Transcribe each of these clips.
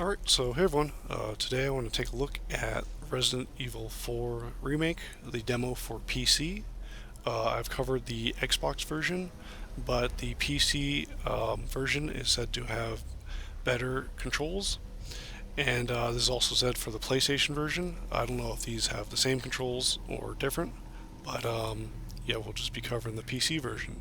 Alright, so hey everyone, today I want to take a look at Resident Evil 4 Remake, the demo for PC. I've covered the Xbox version, but the PC version is said to have better controls, and this is also said for the PlayStation version. I don't know if these have the same controls or different, but yeah, we'll just be covering the PC version.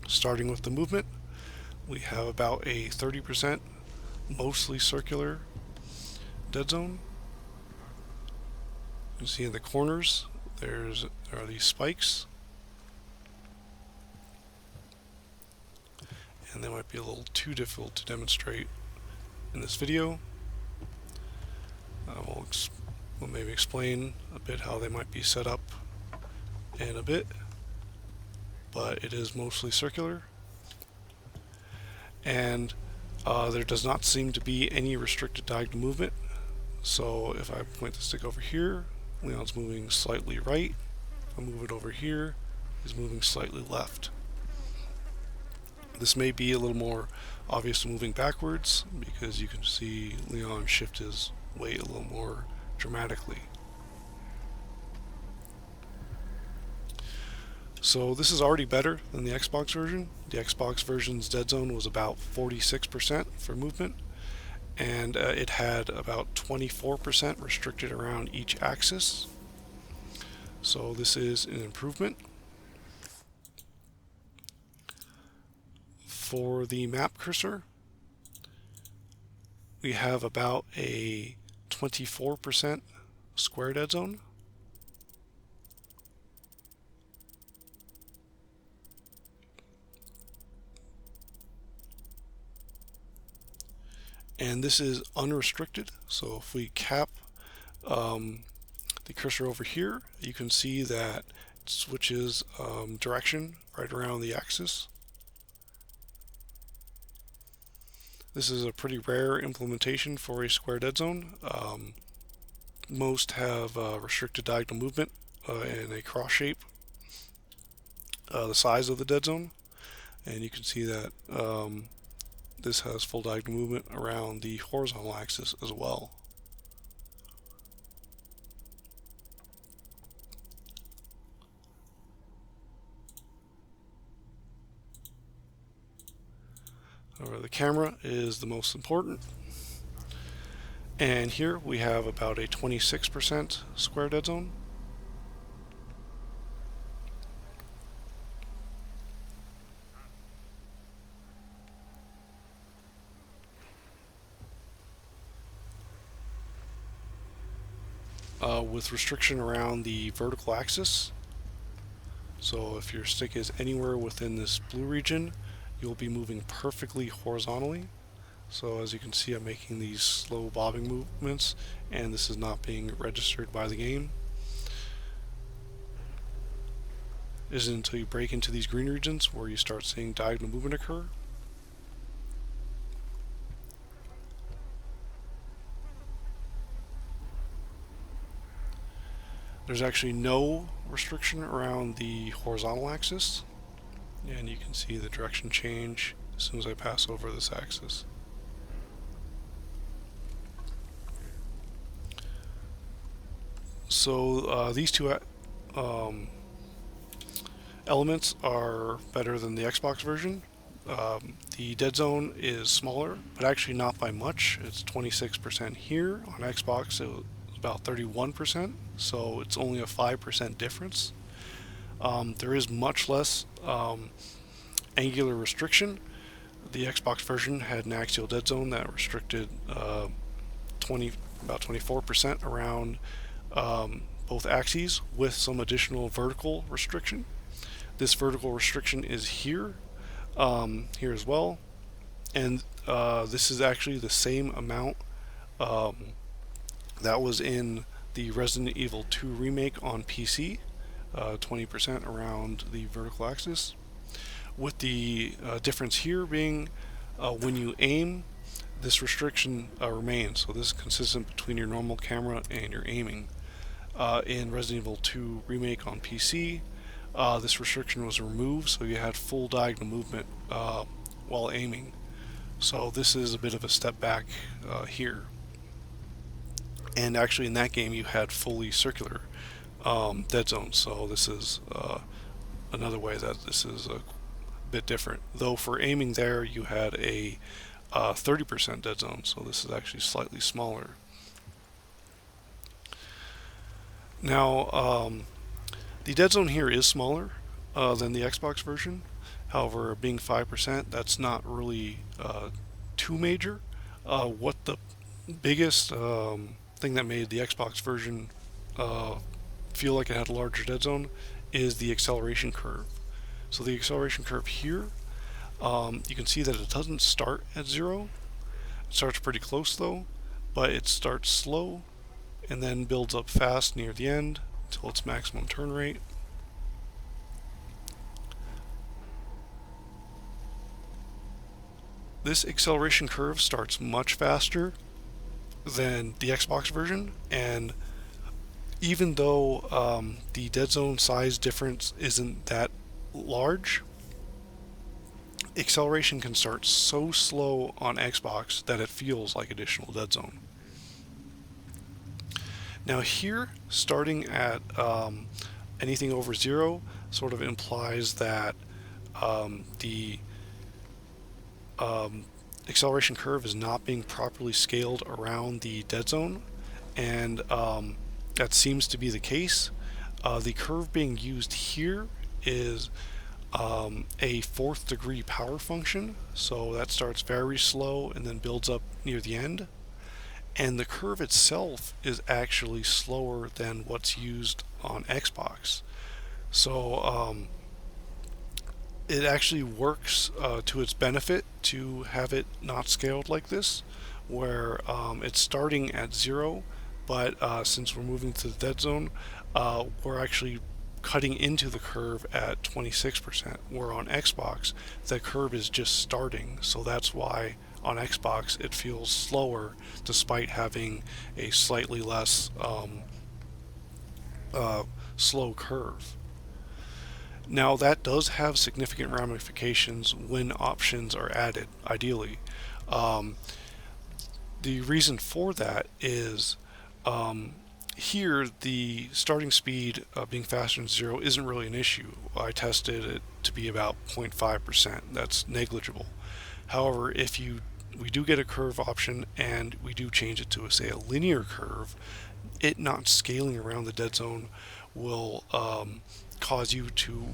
Starting with the movement, we have about a 30% mostly circular dead zone. You can see in the corners there are these spikes, and they might be a little too difficult to demonstrate in this video. We'll maybe explain a bit how they might be set up in a bit, but it is mostly circular, and there does not seem to be any restricted diagonal movement. So if I point the stick over here, Leon's moving slightly right. If I move it over here, he's moving slightly left. This may be a little more obvious moving backwards because you can see Leon shift his weight a little more dramatically. So this is already better than the Xbox version. The Xbox version's dead zone was about 46% for movement, and it had about 24% restricted around each axis. So this is an improvement. For the map cursor, we have about a 24% square dead zone. And this is unrestricted, so if we cap the cursor over here, you can see that it switches direction right around the axis. This is a pretty rare implementation for a square dead zone. Most have restricted diagonal movement in a cross shape the size of the dead zone, and you can see that this has full diagonal movement around the horizontal axis as well. However, the camera is the most important. And here we have about a 26% square dead zone. With restriction around the vertical axis. So if your stick is anywhere within this blue region, you'll be moving perfectly horizontally. So as you can see, I'm making these slow bobbing movements, and this is not being registered by the game. It isn't until you break into these green regions where you start seeing diagonal movement occur. There's actually no restriction around the horizontal axis, and you can see the direction change as soon as I pass over this axis. So these two elements are better than the Xbox version. The dead zone is smaller, but actually not by much. It's 26% here. On Xbox it was about 31%, so it's only a 5% difference. There is much less angular restriction. The Xbox version had an axial dead zone that restricted about 24% around both axes, with some additional vertical restriction. This vertical restriction is here, here as well, and this is actually the same amount that was in the Resident Evil 2 Remake on PC, 20% around the vertical axis, with the difference here being when you aim, this restriction remains. So this is consistent between your normal camera and your aiming. In Resident Evil 2 Remake on PC, this restriction was removed, so you had full diagonal movement while aiming. So this is a bit of a step back here. And actually in that game you had fully circular dead zones, so this is another way that this is a bit different. Though for aiming there you had a 30% dead zone, so this is actually slightly smaller. Now the dead zone here is smaller than the Xbox version. However, being 5%, that's not really too major. What the biggest thing that made the Xbox version feel like it had a larger dead zone is the acceleration curve. So the acceleration curve here, you can see that it doesn't start at 0. It starts pretty close though, but it starts slow and then builds up fast near the end until its maximum turn rate. This acceleration curve starts much faster than the Xbox version, and even though the dead zone size difference isn't that large, acceleration can start so slow on Xbox that it feels like additional dead zone. Now here, starting at anything over 0 sort of implies that the acceleration curve is not being properly scaled around the dead zone, and that seems to be the case. The curve being used here is a 4th degree power function, so that starts very slow and then builds up near the end. And the curve itself is actually slower than what's used on Xbox. So it actually works to its benefit to have it not scaled like this, where it's starting at 0, but since we're moving to the dead zone, we're actually cutting into the curve at 26%, where on Xbox the curve is just starting, so that's why on Xbox it feels slower despite having a slightly less slow curve. Now that does have significant ramifications when options are added, ideally. The reason for that is here the starting speed being faster than 0 isn't really an issue. I tested it to be about 0.5%. That's negligible. However, if we do get a curve option and we do change it to, say, a linear curve, it not scaling around the dead zone will cause you to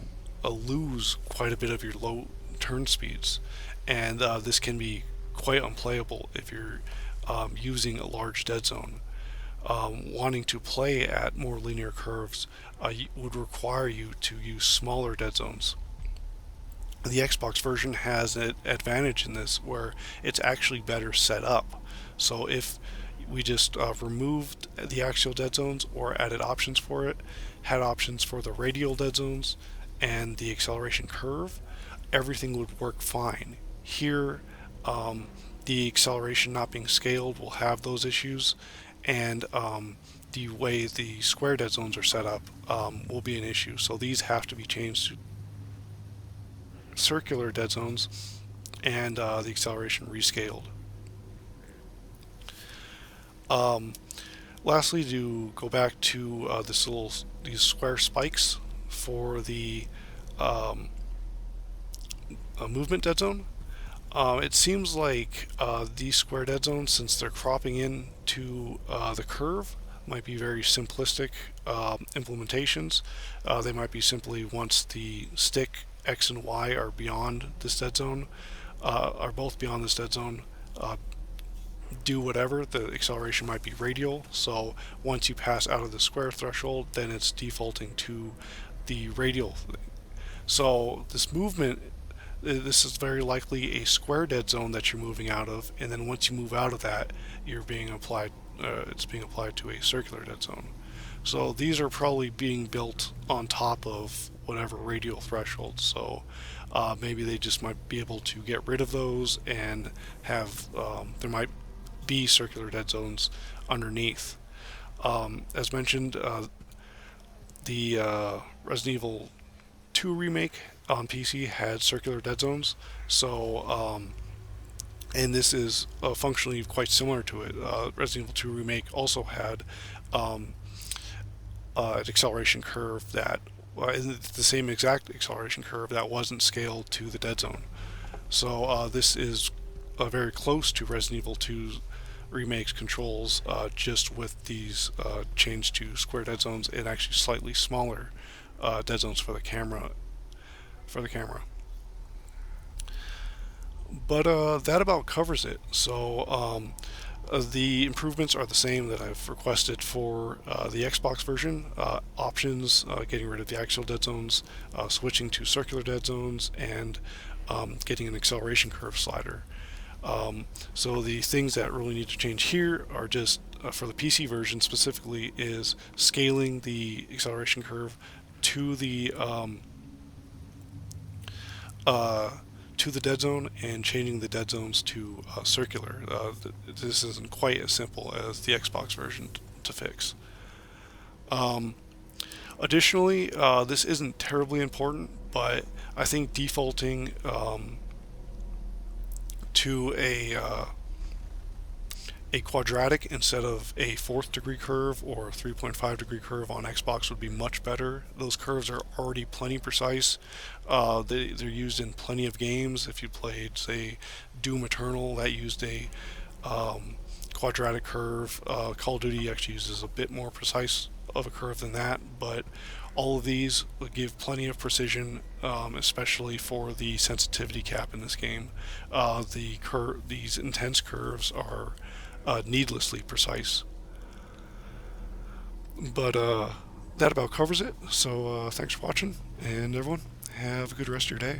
lose quite a bit of your low turn speeds, and this can be quite unplayable if you're using a large dead zone. Wanting to play at more linear curves would require you to use smaller dead zones. The Xbox version has an advantage in this where it's actually better set up. So if we just removed the axial dead zones or added options for it, had options for the radial dead zones and the acceleration curve, everything would work fine. Here, the acceleration not being scaled will have those issues, and the way the square dead zones are set up will be an issue. So these have to be changed to circular dead zones and the acceleration rescaled. Lastly, to go back to these square spikes for the movement dead zone. It seems like these square dead zones, since they're cropping in to the curve, might be very simplistic implementations. They might be simply once the stick X and Y are beyond this dead zone, are both beyond this dead zone, do whatever. The acceleration might be radial, so once you pass out of the square threshold, then it's defaulting to the radial thing. So this movement, this is very likely a square dead zone that you're moving out of, and then once you move out of that, you're being applied. It's being applied to a circular dead zone. So these are probably being built on top of whatever radial threshold. So maybe they just might be able to get rid of those and have there might be circular dead zones underneath. As mentioned, the Resident Evil 2 remake on PC had circular dead zones, so and this is functionally quite similar to it. Resident Evil 2 Remake also had um, an acceleration curve that the same exact acceleration curve that wasn't scaled to the dead zone. So this is very close to Resident Evil 2's Remake's controls, just with these changed to square dead zones and actually slightly smaller dead zones for the camera. But that about covers it. So the improvements are the same that I've requested for the Xbox version. Options, getting rid of the axial dead zones, switching to circular dead zones, and getting an acceleration curve slider. So the things that really need to change here are just for the PC version specifically is scaling the acceleration curve to the uh, to the dead zone and changing the dead zones to circular. This isn't quite as simple as the Xbox version to fix. Um, Additionally, this isn't terribly important, but I think defaulting to a quadratic instead of a fourth degree curve or a 3.5 degree curve on Xbox would be much better. Those curves are already plenty precise. They're used in plenty of games. If you played, say, Doom Eternal, that used a quadratic curve. Call of Duty actually uses a bit more precise of a curve than that, but all of these will give plenty of precision, especially for the sensitivity cap in this game. These intense curves are needlessly precise. But that about covers it. So thanks for watching, and everyone, have a good rest of your day.